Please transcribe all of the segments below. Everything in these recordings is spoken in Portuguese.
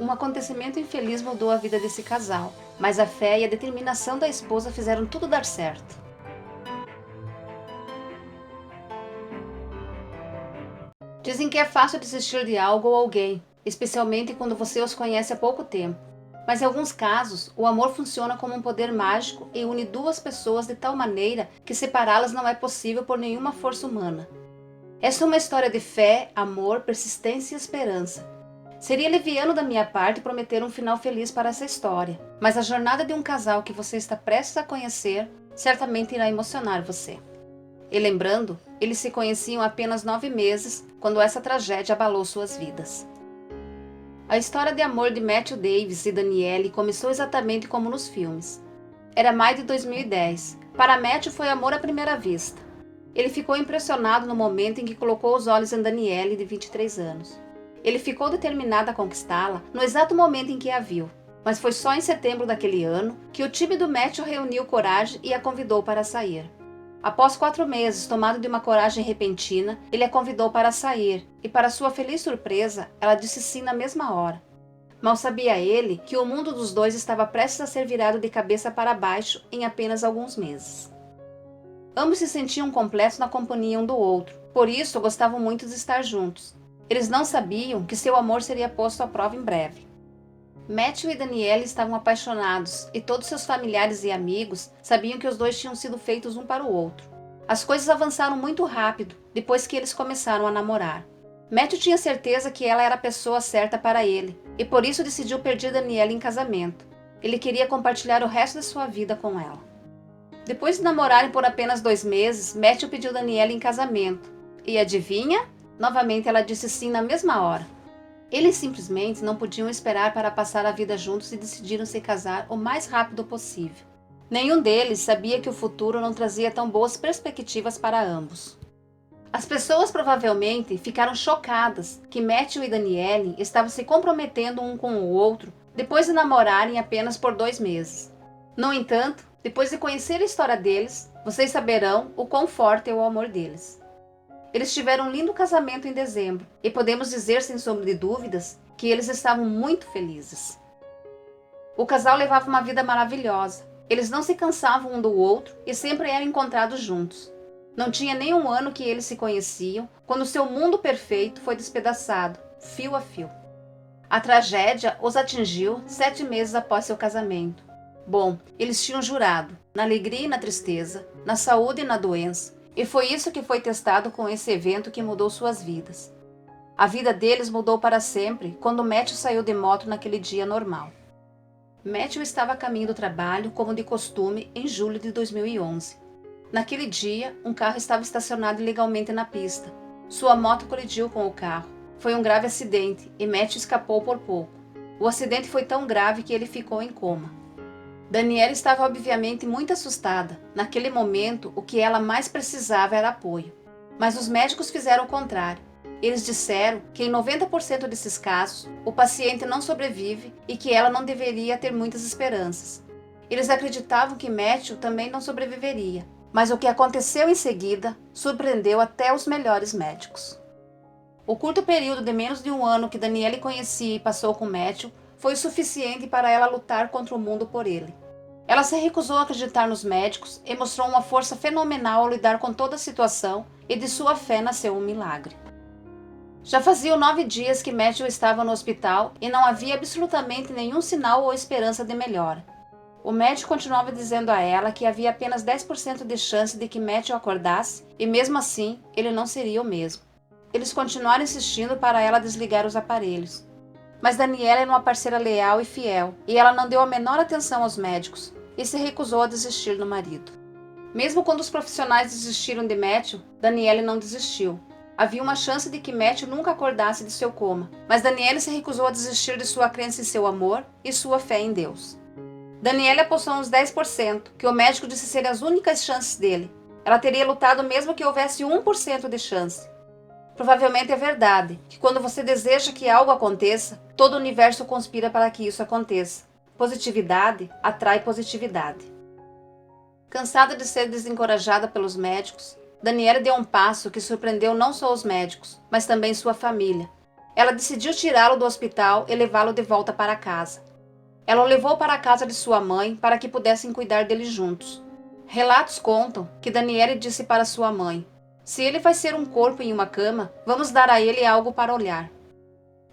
Um acontecimento infeliz mudou a vida desse casal, mas a fé e a determinação da esposa fizeram tudo dar certo. Dizem que é fácil desistir de algo ou alguém, especialmente quando você os conhece há pouco tempo. Mas em alguns casos, o amor funciona como um poder mágico e une duas pessoas de tal maneira que separá-las não é possível por nenhuma força humana. Essa é uma história de fé, amor, persistência e esperança. Seria leviano da minha parte prometer um final feliz para essa história, mas a jornada de um casal que você está prestes a conhecer certamente irá emocionar você. E lembrando, eles se conheciam há apenas 9 meses quando essa tragédia abalou suas vidas. A história de amor de Matthew Davis e Danielle começou exatamente como nos filmes. Era maio de 2010. Para Matthew foi amor à primeira vista. Ele ficou impressionado no momento em que colocou os olhos em Danielle, de 23 anos. Ele ficou determinado a conquistá-la no exato momento em que a viu. Mas foi só em setembro daquele ano que o tímido Matthew reuniu coragem e a convidou para sair. Após 4 meses, tomado de uma coragem repentina, ele a convidou para sair, e para sua feliz surpresa, ela disse sim na mesma hora. Mal sabia ele que o mundo dos dois estava prestes a ser virado de cabeça para baixo em apenas alguns meses. Ambos se sentiam completos na companhia um do outro, por isso gostavam muito de estar juntos. Eles não sabiam que seu amor seria posto à prova em breve. Matthew e Danielle estavam apaixonados e todos seus familiares e amigos sabiam que os dois tinham sido feitos um para o outro. As coisas avançaram muito rápido depois que eles começaram a namorar. Matthew tinha certeza que ela era a pessoa certa para ele e por isso decidiu pedir Danielle em casamento. Ele queria compartilhar o resto de sua vida com ela. Depois de namorarem por apenas 2 meses, Matthew pediu Danielle em casamento. E adivinha? Novamente ela disse sim na mesma hora. Eles simplesmente não podiam esperar para passar a vida juntos e decidiram se casar o mais rápido possível. Nenhum deles sabia que o futuro não trazia tão boas perspectivas para ambos. As pessoas provavelmente ficaram chocadas que Matthew e Danielle estavam se comprometendo um com o outro depois de namorarem apenas por 2 meses. No entanto, depois de conhecer a história deles, vocês saberão o quão forte é o amor deles. Eles tiveram um lindo casamento em dezembro e podemos dizer sem sombra de dúvidas que eles estavam muito felizes. O casal levava uma vida maravilhosa. Eles não se cansavam um do outro e sempre eram encontrados juntos. Não tinha nem um ano que eles se conheciam quando seu mundo perfeito foi despedaçado, fio a fio. A tragédia os atingiu 7 meses após seu casamento. Bom, eles tinham jurado, na alegria e na tristeza, na saúde e na doença, e foi isso que foi testado com esse evento que mudou suas vidas. A vida deles mudou para sempre quando Matthew saiu de moto naquele dia normal. Matthew estava a caminho do trabalho, como de costume, em julho de 2011. Naquele dia, um carro estava estacionado ilegalmente na pista. Sua moto colidiu com o carro. Foi um grave acidente e Matthew escapou por pouco. O acidente foi tão grave que ele ficou em coma. Danielle estava obviamente muito assustada. Naquele momento, o que ela mais precisava era apoio. Mas os médicos fizeram o contrário. Eles disseram que em 90% desses casos, o paciente não sobrevive e que ela não deveria ter muitas esperanças. Eles acreditavam que Matthew também não sobreviveria. Mas o que aconteceu em seguida surpreendeu até os melhores médicos. O curto período de menos de 1 ano que Danielle conhecia e passou com Matthew foi o suficiente para ela lutar contra o mundo por ele. Ela se recusou a acreditar nos médicos e mostrou uma força fenomenal ao lidar com toda a situação, e de sua fé nasceu um milagre. Já faziam 9 dias que Matthew estava no hospital e não havia absolutamente nenhum sinal ou esperança de melhora. O médico continuava dizendo a ela que havia apenas 10% de chance de que Matthew acordasse e mesmo assim ele não seria o mesmo. Eles continuaram insistindo para ela desligar os aparelhos. Mas Danielle era uma parceira leal e fiel, e ela não deu a menor atenção aos médicos e se recusou a desistir do marido. Mesmo quando os profissionais desistiram de Matthew, Danielle não desistiu. Havia uma chance de que Matthew nunca acordasse de seu coma, mas Danielle se recusou a desistir de sua crença em seu amor e sua fé em Deus. Danielle apostou uns 10%, que o médico disse serem as únicas chances dele. Ela teria lutado mesmo que houvesse 1% de chance. Provavelmente é verdade que quando você deseja que algo aconteça, todo o universo conspira para que isso aconteça. Positividade atrai positividade. Cansada de ser desencorajada pelos médicos, Danielle deu um passo que surpreendeu não só os médicos, mas também sua família. ela decidiu tirá-lo do hospital e levá-lo de volta para casa. Ela o levou para a casa de sua mãe para que pudessem cuidar dele juntos. Relatos contam que Danielle disse para sua mãe: "Se ele vai ser um corpo em uma cama, vamos dar a ele algo para olhar."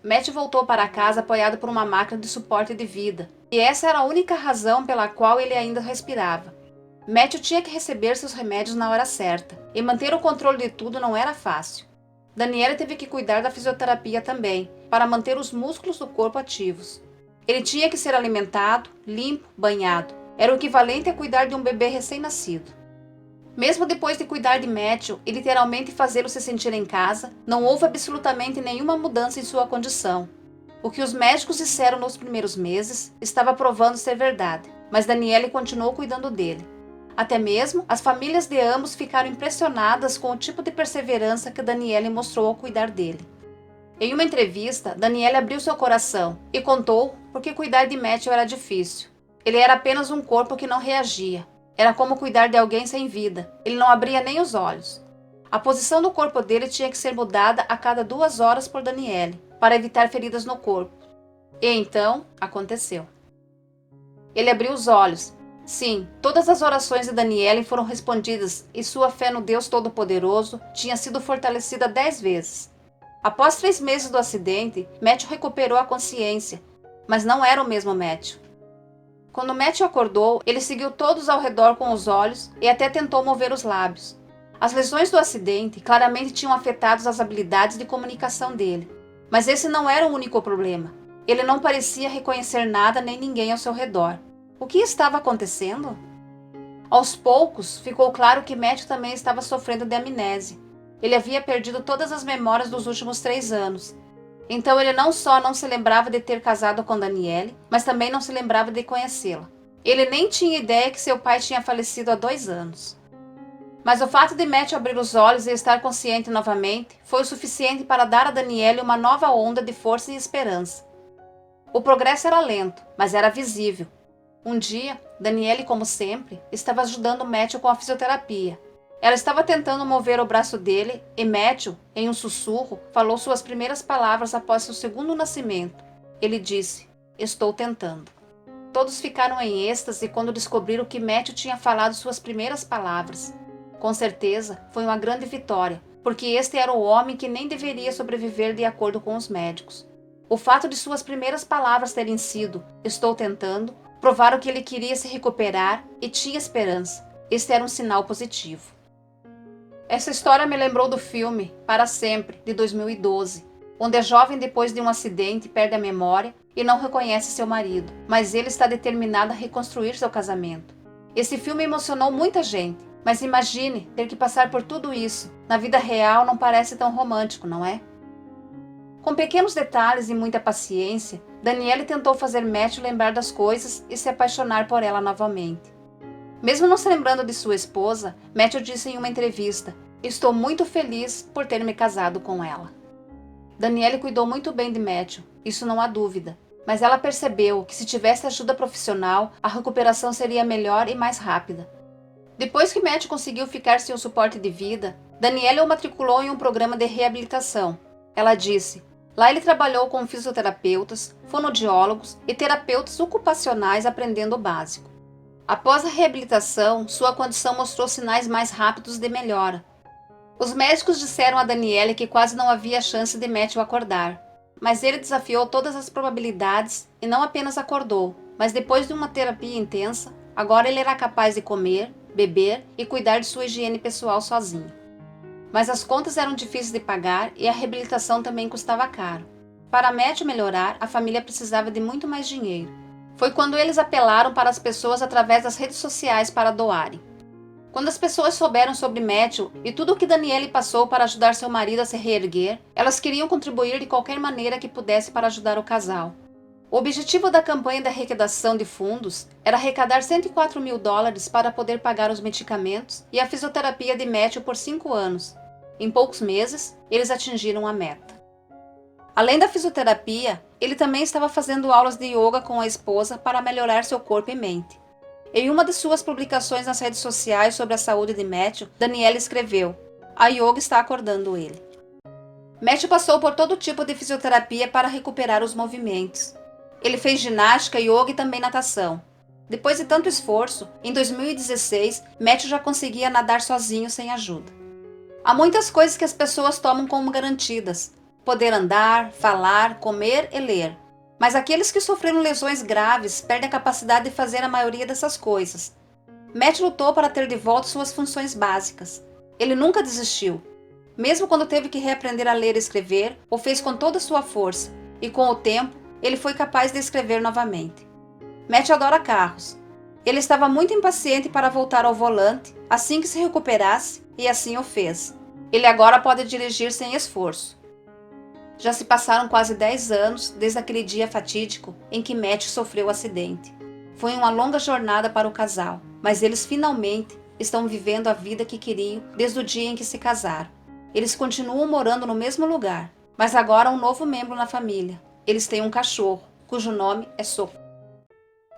Matt voltou para casa apoiado por uma máquina de suporte de vida, e essa era a única razão pela qual ele ainda respirava. Matthew tinha que receber seus remédios na hora certa, e manter o controle de tudo não era fácil. Danielle teve que cuidar da fisioterapia também, para manter os músculos do corpo ativos. Ele tinha que ser alimentado, limpo, banhado. Era o equivalente a cuidar de um bebê recém-nascido. Mesmo depois de cuidar de Matthew e literalmente fazê-lo se sentir em casa, não houve absolutamente nenhuma mudança em sua condição. O que os médicos disseram nos primeiros meses estava provando ser verdade, mas Danielle continuou cuidando dele. Até mesmo as famílias de ambos ficaram impressionadas com o tipo de perseverança que Danielle mostrou ao cuidar dele. Em uma entrevista, Danielle abriu seu coração e contou por que cuidar de Matthew era difícil. Ele era apenas um corpo que não reagia. Era como cuidar de alguém sem vida. Ele não abria nem os olhos. A posição do corpo dele tinha que ser mudada a cada 2 horas por Danielle, para evitar feridas no corpo. E então, aconteceu. Ele abriu os olhos. Sim, todas as orações de Danielle foram respondidas e sua fé no Deus Todo-Poderoso tinha sido fortalecida 10 vezes. Após 3 meses do acidente, Matthew recuperou a consciência, mas não era o mesmo Matthew. Quando Matthew acordou, ele seguiu todos ao redor com os olhos e até tentou mover os lábios. As lesões do acidente claramente tinham afetado as habilidades de comunicação dele. Mas esse não era o único problema. Ele não parecia reconhecer nada nem ninguém ao seu redor. O que estava acontecendo? Aos poucos, ficou claro que Matthew também estava sofrendo de amnésia. Ele havia perdido todas as memórias dos últimos 3 anos. Então ele não só não se lembrava de ter casado com Danielle, mas também não se lembrava de conhecê-la. Ele nem tinha ideia que seu pai tinha falecido há 2 anos. Mas o fato de Matthew abrir os olhos e estar consciente novamente foi o suficiente para dar a Danielle uma nova onda de força e esperança. O progresso era lento, mas era visível. Um dia, Danielle, como sempre, estava ajudando Matthew com a fisioterapia. Ela estava tentando mover o braço dele e Matthew, em um sussurro, falou suas primeiras palavras após seu segundo nascimento. Ele disse: "Estou tentando." Todos ficaram em êxtase quando descobriram que Matthew tinha falado suas primeiras palavras. Com certeza, foi uma grande vitória, porque este era o homem que nem deveria sobreviver de acordo com os médicos. O fato de suas primeiras palavras terem sido "estou tentando" provaram que ele queria se recuperar e tinha esperança. Este era um sinal positivo. Essa história me lembrou do filme Para Sempre, de 2012, onde a jovem, depois de um acidente, perde a memória e não reconhece seu marido, mas ele está determinado a reconstruir seu casamento. Esse filme emocionou muita gente, mas imagine ter que passar por tudo isso. Na vida real não parece tão romântico, não é? Com pequenos detalhes e muita paciência, Danielle tentou fazer Matthew lembrar das coisas e se apaixonar por ela novamente. Mesmo não se lembrando de sua esposa, Matthew disse em uma entrevista: "Estou muito feliz por ter me casado com ela." Danielle cuidou muito bem de Matthew, isso não há dúvida, mas ela percebeu que se tivesse ajuda profissional, a recuperação seria melhor e mais rápida. Depois que Matthew conseguiu ficar sem o suporte de vida, Danielle o matriculou em um programa de reabilitação. Ela disse: "Lá ele trabalhou com fisioterapeutas, fonoaudiólogos e terapeutas ocupacionais aprendendo o básico." Após a reabilitação, sua condição mostrou sinais mais rápidos de melhora. Os médicos disseram a Danielle que quase não havia chance de Matthew acordar, mas ele desafiou todas as probabilidades e não apenas acordou, mas depois de uma terapia intensa, agora ele era capaz de comer, beber e cuidar de sua higiene pessoal sozinho. Mas as contas eram difíceis de pagar e a reabilitação também custava caro. Para Matthew melhorar, a família precisava de muito mais dinheiro. Foi quando eles apelaram para as pessoas através das redes sociais para doarem. Quando as pessoas souberam sobre Matthew e tudo o que Danielle passou para ajudar seu marido a se reerguer, elas queriam contribuir de qualquer maneira que pudesse para ajudar o casal. O objetivo da campanha de arrecadação de fundos era arrecadar $104.000 para poder pagar os medicamentos e a fisioterapia de Matthew por 5 anos. Em poucos meses, eles atingiram a meta. Além da fisioterapia, ele também estava fazendo aulas de yoga com a esposa para melhorar seu corpo e mente. Em uma de suas publicações nas redes sociais sobre a saúde de Matthew, Danielle escreveu: "A yoga está acordando ele." Matthew passou por todo tipo de fisioterapia para recuperar os movimentos. Ele fez ginástica, yoga e também natação. Depois de tanto esforço, em 2016, Matthew já conseguia nadar sozinho sem ajuda. Há muitas coisas que as pessoas tomam como garantidas: poder andar, falar, comer e ler. Mas aqueles que sofreram lesões graves perdem a capacidade de fazer a maioria dessas coisas. Matthew lutou para ter de volta suas funções básicas. Ele nunca desistiu. Mesmo quando teve que reaprender a ler e escrever, o fez com toda a sua força, e com o tempo, ele foi capaz de escrever novamente. Matthew adora carros. Ele estava muito impaciente para voltar ao volante assim que se recuperasse, e assim o fez. Ele agora pode dirigir sem esforço. Já se passaram quase 10 anos desde aquele dia fatídico em que Matthew sofreu o acidente. Foi uma longa jornada para o casal, mas eles finalmente estão vivendo a vida que queriam desde o dia em que se casaram. Eles continuam morando no mesmo lugar, mas agora há um novo membro na família. Eles têm um cachorro, cujo nome é Soco.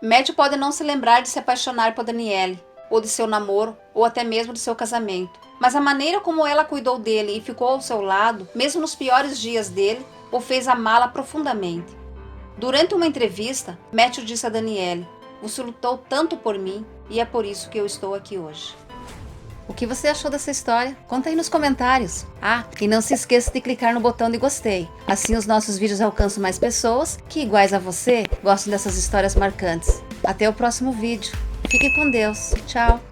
Matthew pode não se lembrar de se apaixonar por Danielle, ou de seu namoro, ou até mesmo de seu casamento, mas a maneira como ela cuidou dele e ficou ao seu lado, mesmo nos piores dias dele, o fez amá-la profundamente. Durante uma entrevista, Matthew disse a Danielle: "Você lutou tanto por mim e é por isso que eu estou aqui hoje." O que você achou dessa história? Conta aí nos comentários. Ah, e não se esqueça de clicar no botão de gostei. Assim os nossos vídeos alcançam mais pessoas que, iguais a você, gostam dessas histórias marcantes. Até o próximo vídeo. Fique com Deus. Tchau.